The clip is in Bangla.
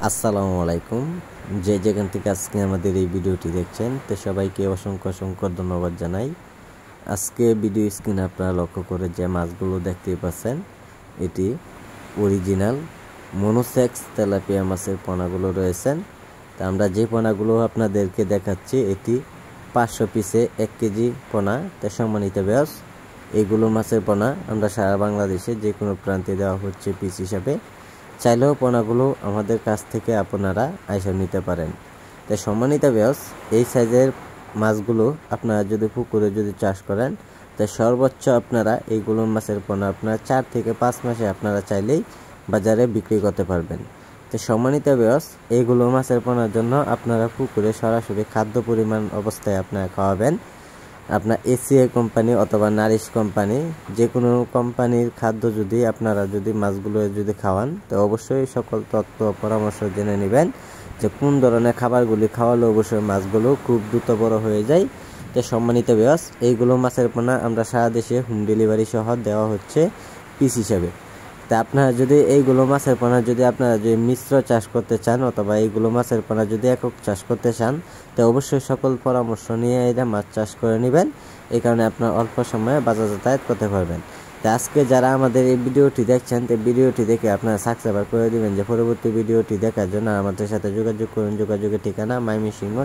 আসসালামু আলাইকুম। যে যেখান থেকে আজকে আমাদের এই ভিডিওটি দেখছেন তো সবাইকে অসংখ্য ধন্যবাদ জানাই। আজকে ভিডিও স্ক্রিনে আপনারা লক্ষ্য করে যে মাছগুলো দেখতে পাচ্ছেন, এটি অরিজিনাল মনোসেক্স তেলাপিয়া মাছের পোনাগুলো রয়েছেন। তা আমরা যে পোনাগুলো আপনাদেরকে দেখাচ্ছি এটি 500 পিসে 1 কেজি পোনা। তা সম্মানিত ভিউয়ার্স, এইগুলো মাছের পোনা আমরা সারা বাংলাদেশে যে কোনো প্রান্তে দেওয়া হচ্ছে পিস হিসাবে। চাইলেও পোনাগুলো আমাদের কাছ থেকে আপনারা আইসা নিতে পারেন। তাই সম্মানিত ভিউয়ার্স, এই সাইজের মাছগুলো আপনারা যদি পুকুরে যদি চাষ করেন তাই সর্বোচ্চ আপনারা এইগুলো মাছের পোনা আপনারা 4 থেকে 5 মাসে আপনারা চাইলেই বাজারে বিক্রি করতে পারবেন। তো সম্মানিত ভিউয়ার্স, এইগুলো মাছের পোনার জন্য আপনারা পুকুরে সরাসরি খাদ্য পরিমাণ অবস্থায় আপনারা খাওয়াবেন। আপনার এসিআই কোম্পানি অথবা নারিশ কোম্পানি যে কোনো কোম্পানির খাদ্য যদি আপনারা যদি মাছগুলো যদি খাওয়ান তো অবশ্যই সকল তথ্য পরামর্শ জেনে নেবেন যে কোন ধরনের খাবারগুলি খাওয়ালে অবশ্যই মাছগুলো খুব দ্রুত বড় হয়ে যায়। তো সম্মানিত ভিউয়ার্স, এইগুলো মাছের পোনা আমরা সারা দেশে হোম ডেলিভারি সহ দেওয়া হচ্ছে পিস হিসাবে। তা আপনারা যদি এইগুলো মাছের পোনা যদি আপনারা যদি মিশ্র চাষ করতে চান অথবা এইগুলো মাছের পোনা যদি একক চাষ করতে চান তো অবশ্যই সকল পরামর্শ নিয়ে এটা মাছ চাষ করে নেবেন। এই কারণে আপনার অল্প সময়ে বাজার যাতায়াত করতে পারবেন। তো আজকে যারা আমাদের এই ভিডিওটি দেখছেন তো ভিডিওটি দেখে আপনারা সাবস্ক্রাইব করে দিবেন যে পরবর্তী ভিডিওটি দেখার জন্য আমাদের সাথে যোগাযোগ করুন। যোগাযোগের ঠিকানা ময়মনসিংহ।